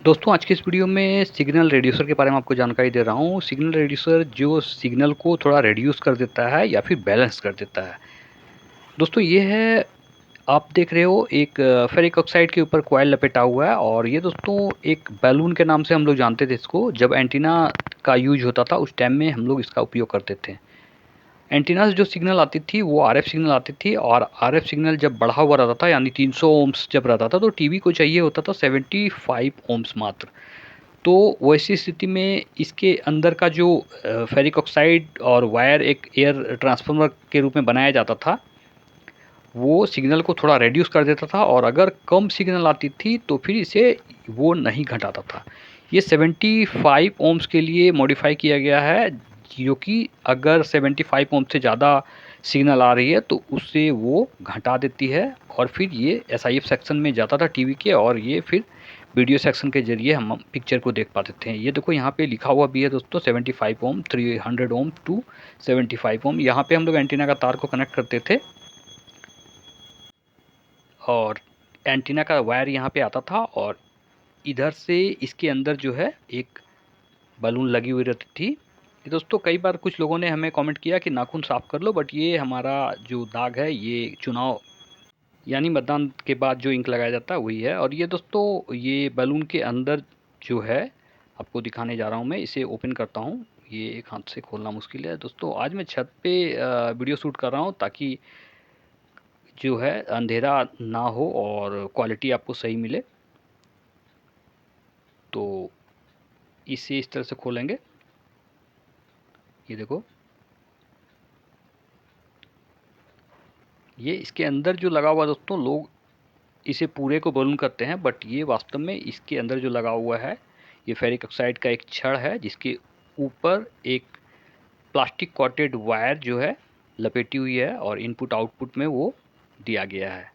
दोस्तों आज की इस वीडियो में सिग्नल रिड्यूसर के बारे में आपको जानकारी दे रहा हूँ। सिग्नल रिड्यूसर जो सिग्नल को थोड़ा रिड्यूस कर देता है या फिर बैलेंस कर देता है। दोस्तों ये है, आप देख रहे हो एक फेरिक ऑक्साइड के ऊपर कॉइल लपेटा हुआ है और ये दोस्तों एक बैलून के नाम से हम लोग जानते थे इसको। जब एंटीना का यूज होता था उस टाइम में हम लोग इसका उपयोग करते थे। एंटीना से जो सिग्नल आती थी वो आरएफ सिग्नल आती थी और आरएफ सिग्नल जब बढ़ा हुआ रहता था यानी 300 ओम्स जब रहता था तो टीवी को चाहिए होता था 75 ओम्स मात्र। तो वैसी स्थिति में इसके अंदर का जो फेरिक ऑक्साइड और वायर एक एयर ट्रांसफार्मर के रूप में बनाया जाता था, वो सिग्नल को थोड़ा रिड्यूस कर देता था और अगर कम सिग्नल आती थी तो फिर इसे वो नहीं घटाता था। ये 75 ओम्स के लिए मॉडिफाई किया गया है, जो कि अगर 75 ओम से ज़्यादा सिग्नल आ रही है तो उससे वो घटा देती है और फिर ये एसआईएफ सेक्शन में जाता था टीवी के और ये फिर वीडियो सेक्शन के ज़रिए हम पिक्चर को देख पाते थे। ये देखो यहाँ पे लिखा हुआ भी है दोस्तों 75 ओम, 300 ओम टू 75 ओम। यहाँ पे हम लोग एंटीना का तार को कनेक्ट करते थे और एंटीना का वायर यहाँ पे आता था और इधर से इसके अंदर जो है एक बलून लगी हुई रहती थी। ये दोस्तों कई बार कुछ लोगों ने हमें कमेंट किया कि नाखून साफ़ कर लो, बट ये हमारा जो दाग है ये चुनाव यानी मतदान के बाद जो इंक लगाया जाता है वही है। और ये दोस्तों ये बलून के अंदर जो है आपको दिखाने जा रहा हूँ मैं, इसे ओपन करता हूँ। ये एक हाथ से खोलना मुश्किल है दोस्तों। आज मैं छत पे वीडियो शूट कर रहा हूँ ताकि जो है अंधेरा ना हो और क्वालिटी आपको सही मिले। तो इसे इस तरह से खोलेंगे, ये देखो ये इसके अंदर जो लगा हुआ दोस्तों, लोग इसे पूरे को बलून करते हैं बट ये वास्तव में इसके अंदर जो लगा हुआ है ये फेरिक ऑक्साइड का एक छड़ है जिसके ऊपर एक प्लास्टिक कॉटेड वायर जो है लपेटी हुई है और इनपुट आउटपुट में वो दिया गया है।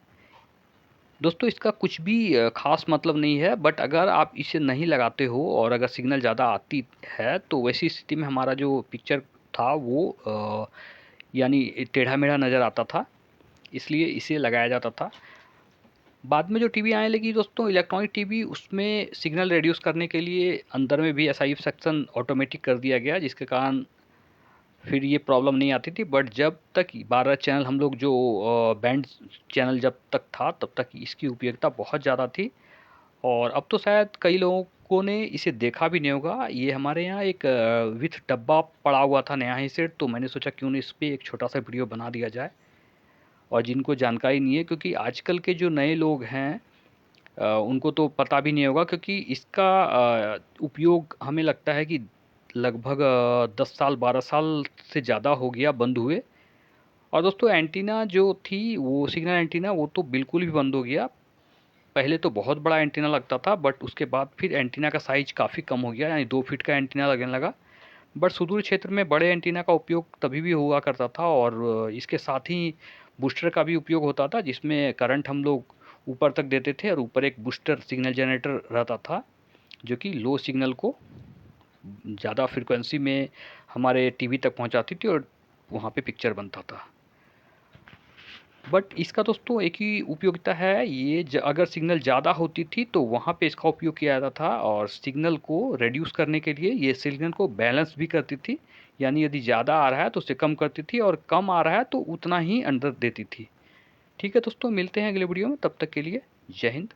दोस्तों इसका कुछ भी ख़ास मतलब नहीं है, बट अगर आप इसे नहीं लगाते हो और अगर सिग्नल ज़्यादा आती है तो वैसी स्थिति में हमारा जो पिक्चर था वो यानी टेढ़ा-मेढ़ा नज़र आता था, इसलिए इसे लगाया जाता था। बाद में जो टीवी आने लगी दोस्तों इलेक्ट्रॉनिक टीवी, उसमें सिग्नल रिड्यूस करने के लिए अंदर में भी एसआईएफ सेक्शन ऑटोमेटिक कर दिया गया, जिसके कारण फिर ये प्रॉब्लम नहीं आती थी। बट जब तक 12 चैनल हम लोग जो बैंड चैनल जब तक था तब तक इसकी उपयोगिता बहुत ज़्यादा थी और अब तो शायद कई लोगों ने इसे देखा भी नहीं होगा। ये हमारे यहाँ एक विथ डब्बा पड़ा हुआ था नया ही सेट, तो मैंने सोचा क्यों नहीं इस पर एक छोटा सा वीडियो बना दिया जाए। और जिनको जानकारी नहीं है, क्योंकि आजकल के जो नए लोग हैं उनको तो पता भी नहीं होगा, क्योंकि इसका उपयोग हमें लगता है कि लगभग 10 साल 12 साल से ज़्यादा हो गया बंद हुए। और दोस्तों एंटीना जो थी वो सिग्नल एंटीना वो तो बिल्कुल भी बंद हो गया। पहले तो बहुत बड़ा एंटीना लगता था बट उसके बाद फिर एंटीना का साइज काफ़ी कम हो गया, यानी 2 फीट का एंटीना लगने लगा। बट सुदूर क्षेत्र में बड़े एंटीना का उपयोग तभी भी हुआ करता था और इसके साथ ही बूस्टर का भी उपयोग होता था, जिसमें करंट हम लोग ऊपर तक देते थे और ऊपर एक बूस्टर सिग्नल जनरेटर रहता था जो कि लो सिग्नल को ज़्यादा फ्रिक्वेंसी में हमारे टीवी तक पहुंचाती थी और वहाँ पे पिक्चर बनता था। बट इसका दोस्तों एक ही उपयोगिता है, ये अगर सिग्नल ज़्यादा होती थी तो वहाँ पे इसका उपयोग किया जाता था और सिग्नल को रिड्यूस करने के लिए ये सिग्नल को बैलेंस भी करती थी, यानी यदि ज़्यादा आ रहा है तो उसे कम करती थी और कम आ रहा है तो उतना ही अंदर देती थी। ठीक है दोस्तों, मिलते हैं अगले वीडियो में, तब तक के लिए जय हिंद।